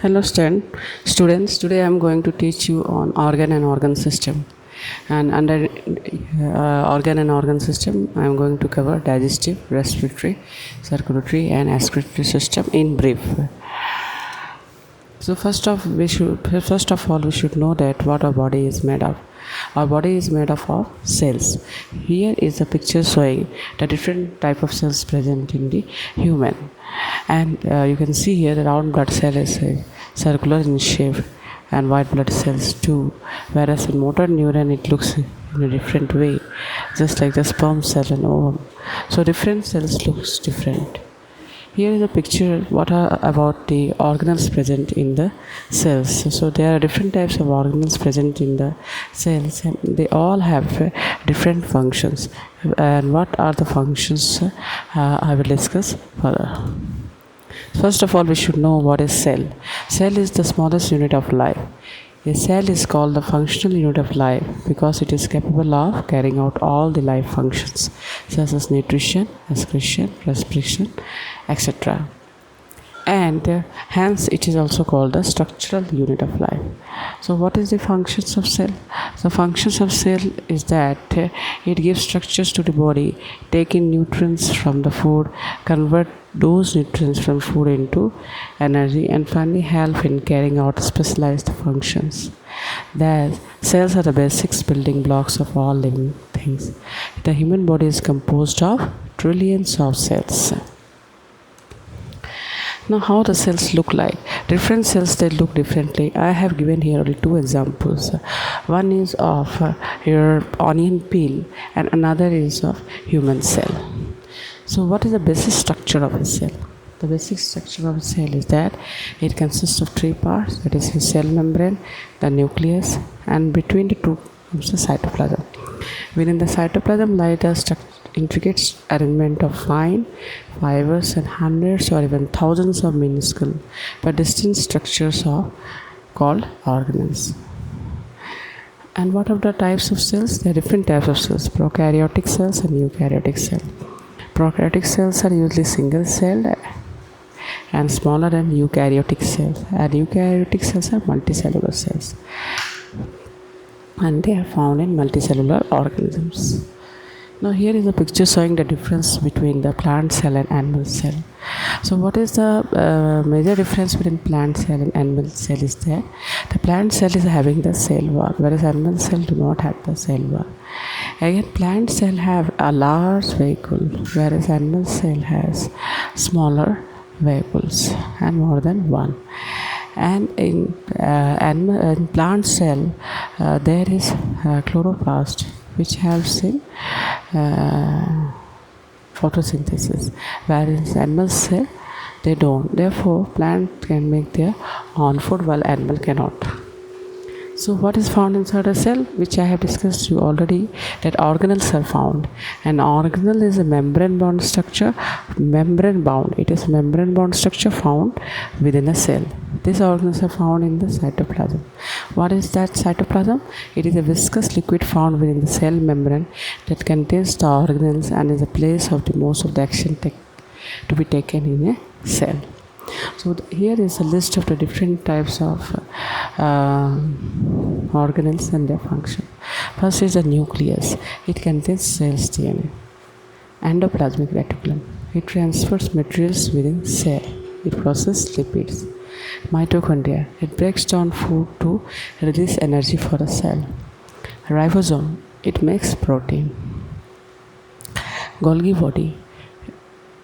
Hello, students. Today I am going to teach you on organ and organ system. And under organ and organ system, I am going to cover digestive, respiratory, circulatory, and excretory system in brief. So first of all, we should know that what our body is made of. Our body is made of cells. Here is a picture showing the different type of cells present in the human, and you can see here the round blood cell is circular in shape, and white blood cells too. Whereas in motor neuron, it looks in a different way, just like the sperm cell and ovum. So different cells looks different. Here is a picture what are about the organelles present in the cells. So there are different types of organelles present in the cells, and they all have different functions. And what are the functions I will discuss further. First of all, we should know what is cell. Cell is the smallest unit of life. A cell is called the functional unit of life because it is capable of carrying out all the life functions such as nutrition, excretion, respiration, etc. And hence it is also called the structural unit of life. So what is the functions of cell? The functions of cell is that it gives structures to the body, take in nutrients from the food, convert those nutrients from food into energy, and finally help in carrying out specialized functions. Thus, cells are the basic building blocks of all living things. The human body is composed of trillions of cells. Now, how the cells look like? Different cells, they look differently. I have given here only two examples. One is of your onion peel, and another is of human cell. So what is the basic structure of a cell? The basic structure of a cell is that it consists of three parts, that is the cell membrane, the nucleus, and between the two comes the cytoplasm. Within the cytoplasm lies the intricate arrangement of fine fibers and hundreds or even thousands of minuscule but distinct structures are called organelles. And what are the types of cells? There are different types of cells: prokaryotic cells and eukaryotic cells. Prokaryotic cells are usually single-celled and smaller than eukaryotic cells, and eukaryotic cells are multicellular cells, and they are found in multicellular organisms. Now here is a picture showing the difference between the plant cell and animal cell. So what is the major difference between plant cell and animal cell is that the plant cell is having the cell wall, whereas animal cell do not have the cell wall. Again, plant cell have a large vehicle, whereas animal cell has smaller vehicles and more than one. And in plant cell there is chloroplast, which helps in photosynthesis, whereas animal cell they don't. Therefore, plant can make their own food while animal cannot. So what is found inside a cell, which I have discussed you already, that organelles are found. An organelle is a membrane bound structure, it is membrane bound structure found within a cell. These organelles are found in the cytoplasm. What is that cytoplasm? It is a viscous liquid found within the cell membrane that contains the organelles and is a place of the most of the action to be taken in a cell. So here is a list of the different types of organelles and their function. First is the nucleus. It contains cells DNA. Endoplasmic reticulum. It transfers materials within cell. It processes lipids. Mitochondria. It breaks down food to release energy for a cell. Ribosome. It makes protein. Golgi body.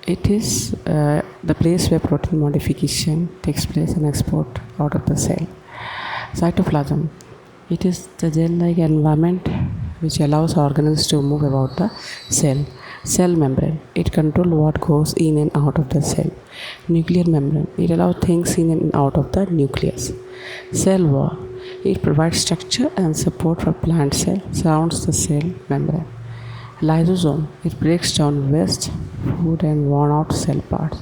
It is the place where protein modification takes place and export out of the cell. Cytoplasm. It is the gel-like environment which allows organelles to move about the cell. Cell membrane. It controls what goes in and out of the cell. Nuclear membrane. It allows things in and out of the nucleus. Cell wall. It provides structure and support for plant cell, surrounds the cell membrane. Lysosome. It breaks down waste food and worn out cell parts.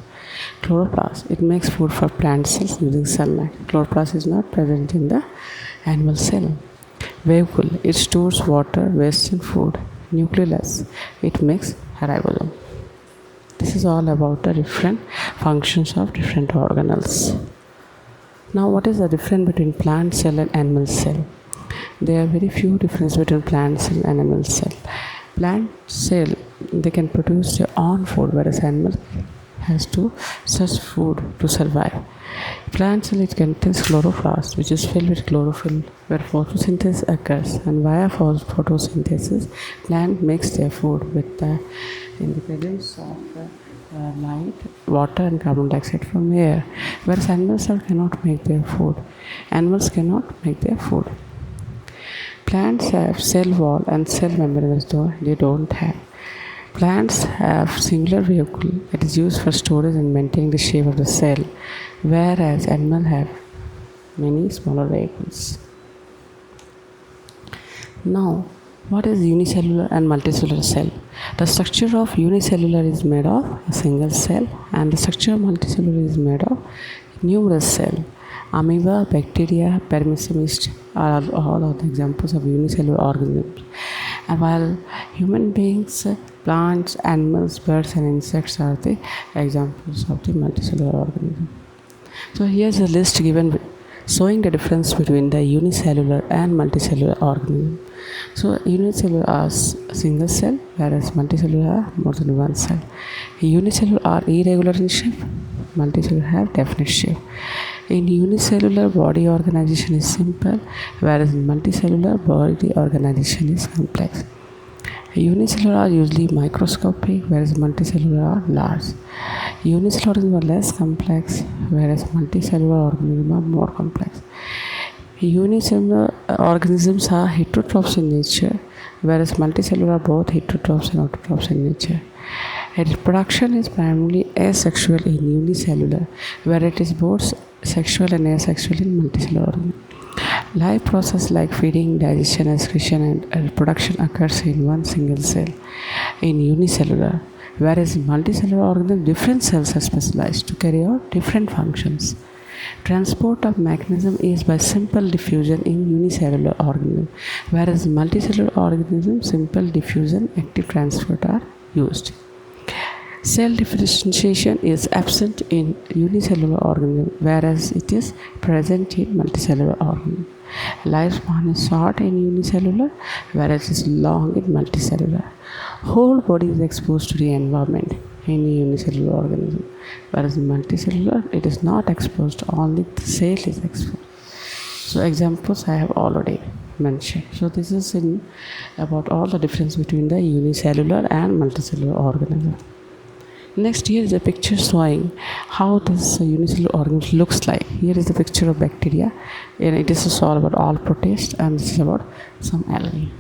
Chloroplast. It makes food for plant cells using sunlight. Chloroplast is not present in the animal cell. Vehicle. It stores water, waste and food. Nucleolus. It makes ribosome. This is all about the different functions of different organelles. Now, what is the difference between plant cell and animal cell? There are very few differences between plant cell and animal cell. Plant cell, they can produce their own food, whereas animal has to search food to survive. Plant cell, it contains chloroplast, which is filled with chlorophyll, where photosynthesis occurs, and via photosynthesis, plant makes their food with the in the presence of light, water, and carbon dioxide from air. Whereas animal cell cannot make their food. Animals cannot make their food. Plants have cell wall and cell membrane, though they don't have. Plants have singular vehicle that is used for storage and maintaining the shape of the cell, whereas animals have many smaller vehicles. Now, what is unicellular and multicellular cell? The structure of unicellular is made of a single cell, and the structure of multicellular is made of numerous cells. Amoeba, bacteria, paramecium yeast are all of the examples of unicellular organisms. And while human beings, plants, animals, birds, and insects are the examples of the multicellular organism. So here's a list given showing the difference between the unicellular and multicellular organism. So unicellular are single cell, whereas multicellular are more than one cell. Unicellular are irregular in shape, multicellular have definite shape. In unicellular, body organization is simple, whereas in multicellular, body organization is complex. Unicellular are usually microscopic, whereas multicellular are large. Unicellular organisms are less complex, whereas multicellular organisms are more complex. Unicellular organisms are heterotrophs in nature, whereas multicellular are both heterotrophs and autotrophs in nature. Reproduction is primarily asexual in unicellular, where it is both sexual and asexual in multicellular organisms. Life process like feeding, digestion, excretion, and reproduction occurs in one single cell in unicellular, whereas in multicellular organisms, different cells are specialized to carry out different functions. Transport of mechanism is by simple diffusion in unicellular organism, whereas in multicellular organisms, simple diffusion, active transport are used. Cell differentiation is absent in unicellular organism, whereas it is present in multicellular organism. Lifespan is short in unicellular, whereas it is long in multicellular. Whole body is exposed to the environment in unicellular organism, whereas in multicellular it is not exposed, only the cell is exposed. So examples I have already mentioned. So this is in about all the difference between the unicellular and multicellular organism. Next, here is a picture showing how this unicellular organism looks like. Here is a picture of bacteria, and it is all about all protists, and this is about some algae.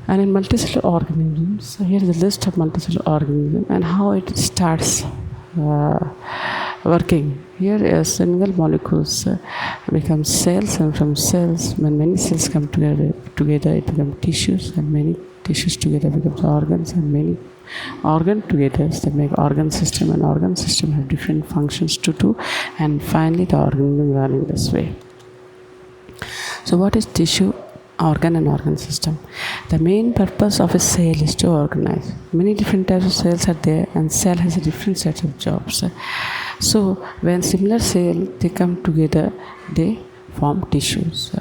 And in multicellular organisms, here is a list of multicellular organisms and how it starts working. Here is single molecules become cells, and from cells, when many cells come together it becomes tissues, and many tissues together becomes organs, and many organ together they make organ system, and organ system have different functions to do, and finally the organism run in this way. So what is tissue, organ, and organ system? The main purpose of a cell is to organize. Many different types of cells are there, and cell has a different set of jobs. So when similar cells they come together, they form tissues.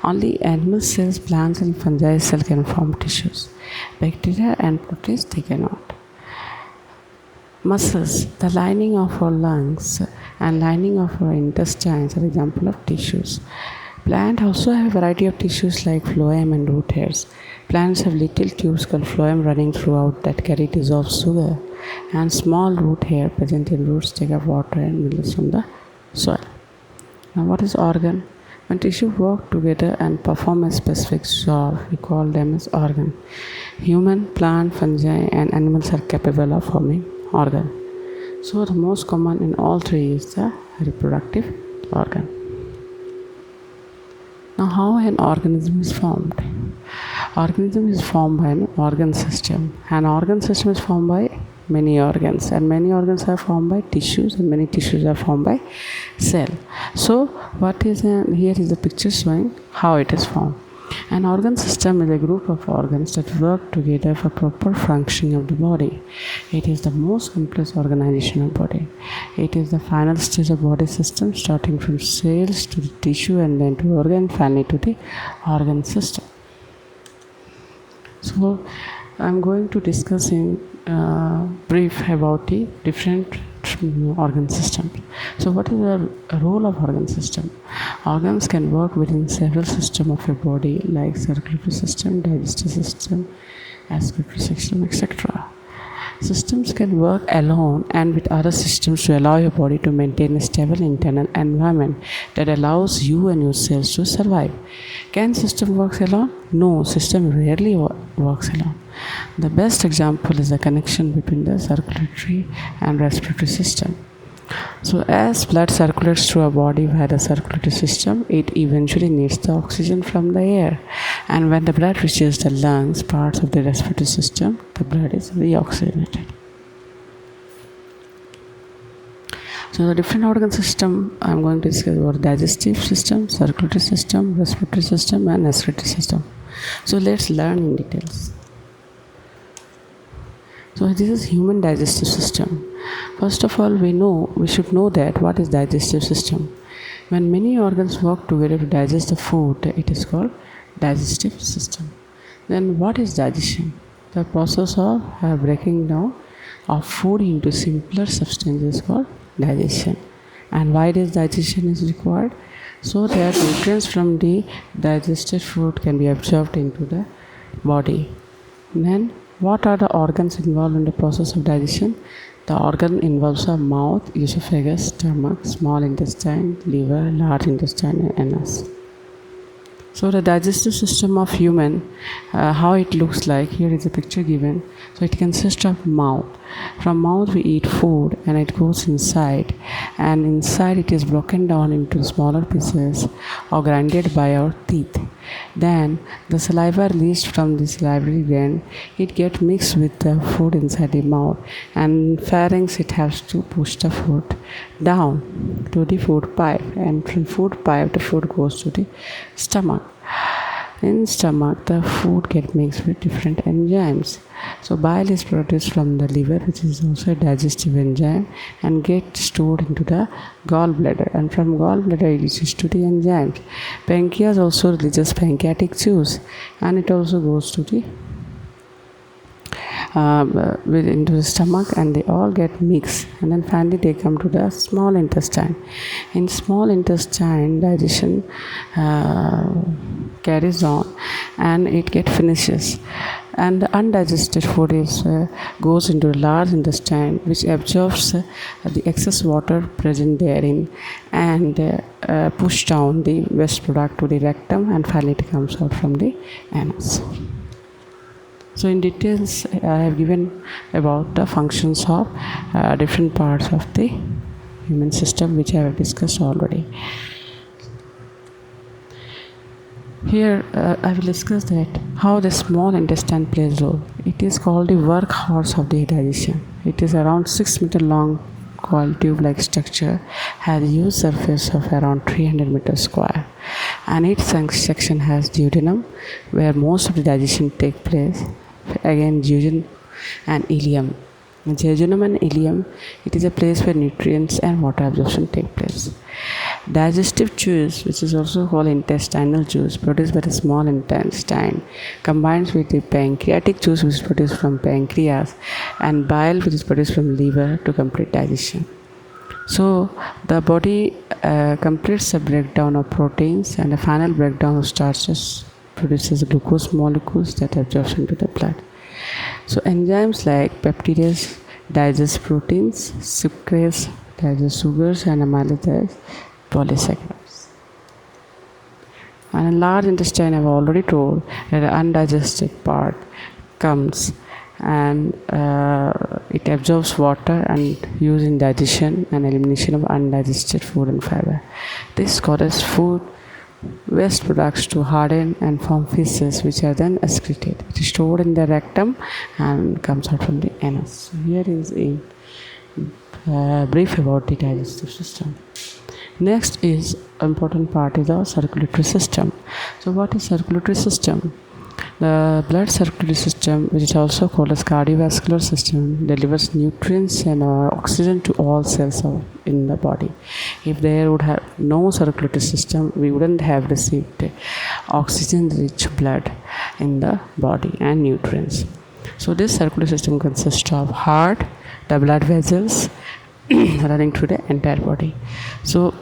Only animal cells, plants, and fungi cells can form tissues. Bacteria and protists they cannot. Muscles, the lining of our lungs and lining of our intestines are example of tissues. Plants also have a variety of tissues like phloem and root hairs. Plants have little tubes called phloem running throughout that carry dissolved sugar, and small root hair present in roots take up water and minerals from the soil. Now what is organ? When tissue work together and perform a specific job, we call them as organ. Human, plant, fungi, and animals are capable of forming organ. So the most common in all three is the reproductive organ. Now how an organism is formed? Organism is formed by an organ system. An organ system is formed by many organs, and many organs are formed by tissues, and many tissues are formed by cell. So what is here is a picture showing how it is formed. An organ system is a group of organs that work together for proper functioning of the body. It is the most complex organization of body. It is the final stage of body system, starting from cells to the tissue and then to organ, finally to the organ system. So I'm going to discuss in brief about the different organ systems. So what is the role of organ system? Organs can work within several systems of your body, like circulatory system, digestive system, excretory system, etc. Systems can work alone and with other systems to allow your body to maintain a stable internal environment that allows you and your cells to survive. Can system work alone? No, system rarely works alone. The best example is the connection between the circulatory and respiratory system. So as blood circulates through our body via the circulatory system, it eventually needs the oxygen from the air. And when the blood reaches the lungs, parts of the respiratory system, the blood is reoxygenated. So the different organ system I'm going to discuss about digestive system, circulatory system, respiratory system and excretory system. So let's learn in details. So this is human digestive system. First of all, we should know that what is digestive system. When many organs work together to digest the food, it is called digestive system. Then what is digestion? The process of breaking down of food into simpler substances is called digestion. And why this digestion is required? So that nutrients from the digested food can be absorbed into the body. Then what are the organs involved in the process of digestion? The organ involves our mouth, esophagus, stomach, small intestine, liver, large intestine and anus. So the digestive system of human, how it looks like, here is a picture given. So it consists of mouth. From mouth we eat food and it goes inside, and inside it is broken down into smaller pieces or grinded by our teeth. Then the saliva released from the salivary gland, it gets mixed with the food inside the mouth, and pharynx it has to push the food down to the food pipe, and from food pipe the food goes to the stomach. In stomach the food gets mixed with different enzymes. So bile is produced from the liver, which is also a digestive enzyme, and gets stored into the gallbladder, and from gallbladder it reaches to the enzymes. Pancreas also releases pancreatic juice, and it also goes to the into the stomach, and they all get mixed, and then finally they come to the small intestine. In small intestine digestion carries on and it get finishes, and the undigested food is goes into the large intestine, which absorbs the excess water present therein and push down the waste product to the rectum, and finally it comes out from the anus. So in details I have given about the functions of different parts of the human system, which I have discussed already. Here I will discuss that how the small intestine plays role. It is called the workhorse of the digestion. It is around 6 meter long coil tube-like structure, has a huge surface of around 300 meters square, and its section has duodenum, where most of the digestion takes place. Again, duodenum and ileum. In jejunum and ileum, it is a place where nutrients and water absorption take place. Digestive juice, which is also called intestinal juice, produced by the small intestine, combines with the pancreatic juice, which is produced from pancreas, and bile, which is produced from liver, to complete digestion. So the body completes the breakdown of proteins, and the final breakdown of starches produces glucose molecules that absorb into the blood. So enzymes like peptidase digest proteins, sucrase digest sugars, and amylase polysaccharides. And in large intestine, I've already told that the undigested part comes and it absorbs water and used in digestion and elimination of undigested food and fiber. This causes food waste products to harden and form feces, which are then excreted. It is stored in the rectum and comes out from the anus. So here is a brief about the digestive system. Next is important part is the circulatory system. So what is circulatory system? The blood circulatory system, which is also called as cardiovascular system, delivers nutrients and oxygen to all cells in the body. If there would have no circulatory system, we wouldn't have received oxygen-rich blood in the body and nutrients. So this circulatory system consists of heart, the blood vessels running through the entire body. So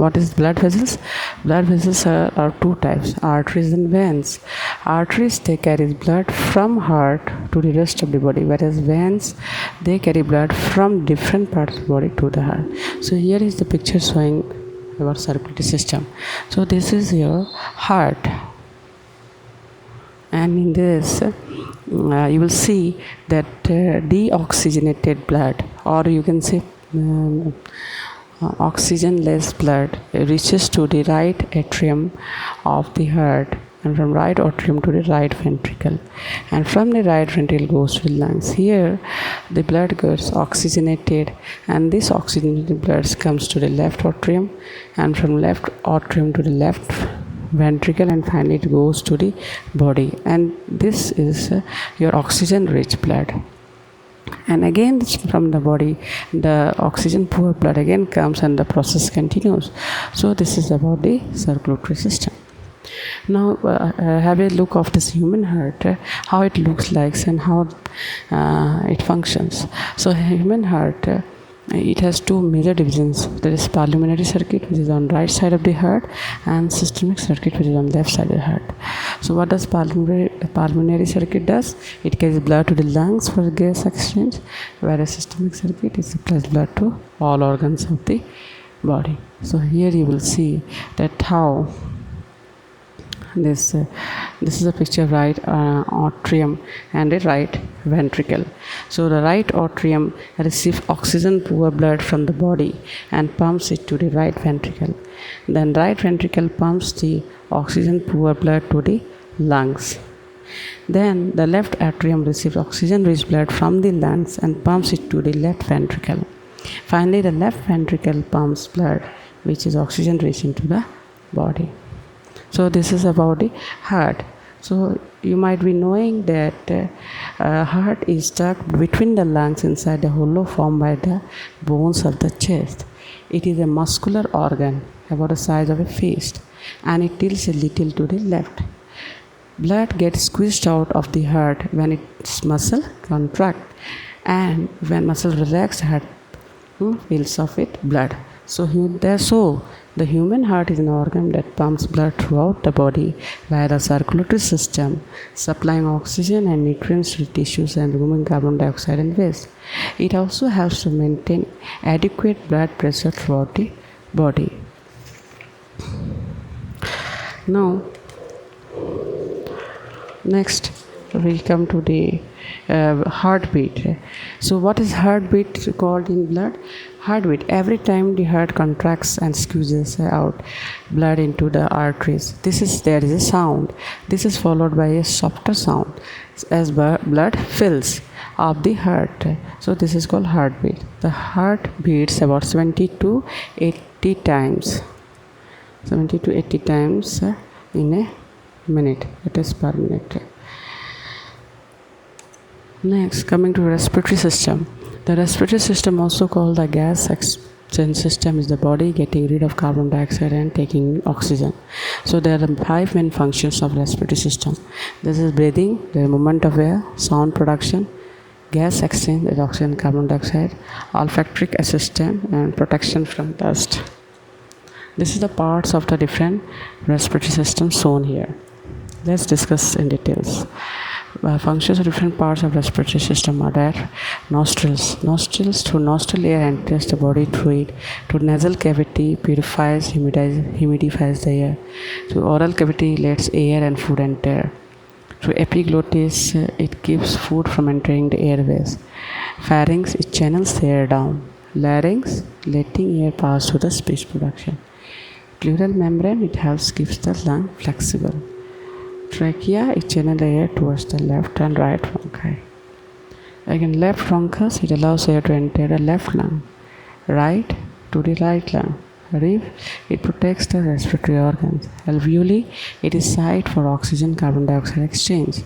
what is blood vessels? Blood vessels are two types: arteries and veins. Arteries, they carry blood from heart to the rest of the body, whereas veins, they carry blood from different parts of the body to the heart. So here is the picture showing our circulatory system. So this is your heart, and in this you will see that deoxygenated blood, or you can say oxygenless blood, reaches to the right atrium of the heart, and from right atrium to the right ventricle, and from the right ventricle goes to the lungs. Here the blood gets oxygenated, and this oxygenated blood comes to the left atrium, and from left atrium to the left ventricle, and finally it goes to the body, and this is your oxygen rich blood. And again from the body, the oxygen poor blood again comes, and the process continues. So this is about the circulatory system. Now have a look of this human heart, how it looks like and how it functions. So human heart, it has two major divisions. There is pulmonary circuit, which is on right side of the heart, and systemic circuit, which is on left side of the heart. So what does pulmonary circuit does? It carries blood to the lungs for gas exchange, whereas systemic circuit, it supplies blood to all organs of the body. So here you will see that how this is a picture of right atrium and a right ventricle. So the right atrium receives oxygen poor blood from the body and pumps it to the right ventricle. Then right ventricle pumps the oxygen poor blood to the lungs. Then the left atrium receives oxygen rich blood from the lungs and pumps it to the left ventricle. Finally, the left ventricle pumps blood which is oxygen rich into the body. So this is about the heart. So you might be knowing that heart is stuck between the lungs inside the hollow formed by the bones of the chest. It is a muscular organ about the size of a fist, and it tilts a little to the left. Blood gets squeezed out of the heart when its muscle contract, and when muscle relax, heart fills of it blood. So the human heart is an organ that pumps blood throughout the body via the circulatory system, supplying oxygen and nutrients to tissues and removing carbon dioxide and waste. It also helps to maintain adequate blood pressure throughout the body. Now, next we come to the heartbeat. So what is heartbeat called in blood? Heartbeat, every time the heart contracts and squeezes out blood into the arteries, there is a sound. This is followed by a softer sound as blood fills up the heart. So this is called heartbeat. The heart beats about 70 to 80 times. 70 to 80 times in a minute. It is per minute. Next, coming to respiratory system. The respiratory system, also called the gas exchange system, is the body getting rid of carbon dioxide and taking oxygen. So there are 5 main functions of respiratory system. This is breathing, the movement of air, sound production, gas exchange, that is oxygen and carbon dioxide, olfactory assistance, and protection from dust. This is the parts of the different respiratory systems shown here. Let's discuss in details. Functions of different parts of respiratory system are that nostrils. Nostrils, through nostril air enters the body through it. To nasal cavity, purifies, humidifies the air. To oral cavity, lets air and food enter. Through epiglottis, it keeps food from entering the airways. Pharynx, it channels the air down. Larynx, letting air pass to the speech production. Pleural membrane, it helps keeps the lung flexible. Trachea, it channels the air towards the left and right bronchi. Again, left bronchus, it allows air to enter the left lung. Right to the right lung. Rib, it protects the respiratory organs. Alveoli, it is site for oxygen carbon dioxide exchange.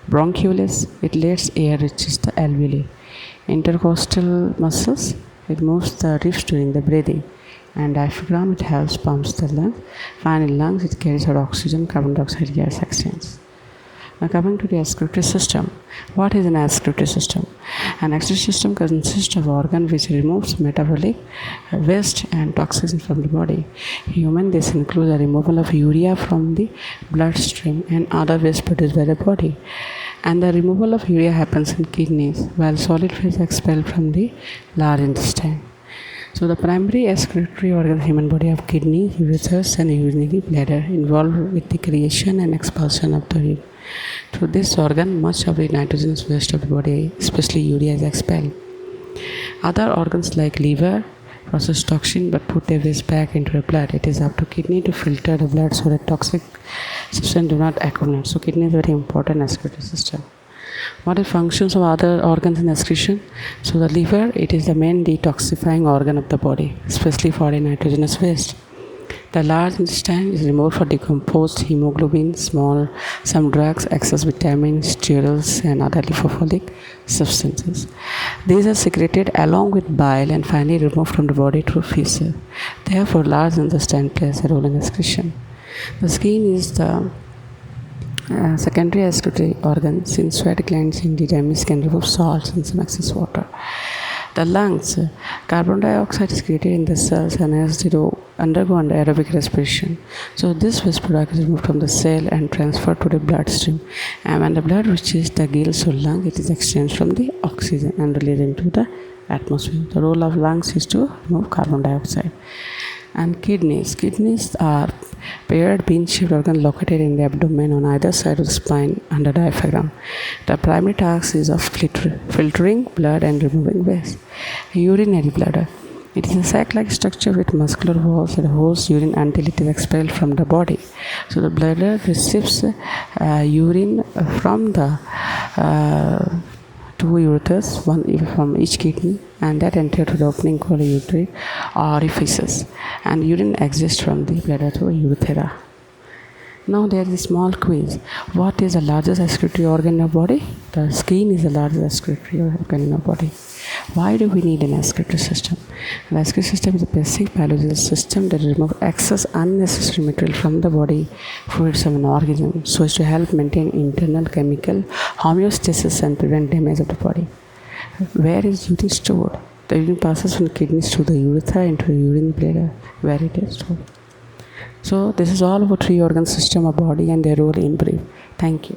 Bronchioles, it lets air reaches the alveoli. Intercostal muscles, it moves the ribs during the breathing. And diaphragm, it helps pumps the lungs. Finally, lungs, it carries out oxygen carbon dioxide gas exchange. Now coming to the excretory system. What is an excretory system? An excretory system consists of organ which removes metabolic waste and toxins from the body. Human, this includes the removal of urea from the bloodstream and other waste produced by the body. And the removal of urea happens in kidneys, while solid waste is expelled from the large intestine. So the primary excretory organ of the human body are kidney, ureters, and urinary bladder, involved with the creation and expulsion of the urine. Through this organ, much of the nitrogenous waste of the body, especially urea, is expelled. Other organs like liver process toxin but put their waste back into the blood. It is up to kidney to filter the blood so that toxic substances do not accumulate. So kidney is a very important excretory system. What are functions of other organs in excretion? So the liver, it is the main detoxifying organ of the body, especially for the nitrogenous waste. The large intestine is removed for decomposed hemoglobin, some drugs, excess vitamins, sterols, and other lipophilic substances. These are secreted along with bile and finally removed from the body through feces. Therefore, large intestine plays a role in excretion. The skin is the secondary excretory organ, since sweat glands in the dermis can remove salts and some excess water. The lungs, carbon dioxide is created in the cells and has to undergo anaerobic respiration. So this waste product is removed from the cell and transferred to the bloodstream. And when the blood reaches the gills or lung, it is exchanged from the oxygen and released into the atmosphere. The role of lungs is to remove carbon dioxide. And kidneys are paired bean-shaped organ located in the abdomen on either side of the spine under diaphragm. The primary task is of filtering blood and removing waste. Urinary bladder, it is a sac-like structure with muscular walls that holds urine until it is expelled from the body. So the bladder receives urine from the two ureters, one from each kidney, and that enter to the opening called uretary orifices, and urine exits from the bladder to urethra. Now there is a small quiz. What is the largest excretory organ in your body? The skin is the largest excretory organ in your body. Why do we need an excretory system? An excretory system is a basic biological system that removes excess unnecessary material from the body fluids of an organism so as to help maintain internal chemical homeostasis and prevent damage of the body. Where is urine stored? The urine passes from the kidneys to the urethra into the urine bladder where it is stored. So this is all about three organ system of body and their role in brief. Thank you.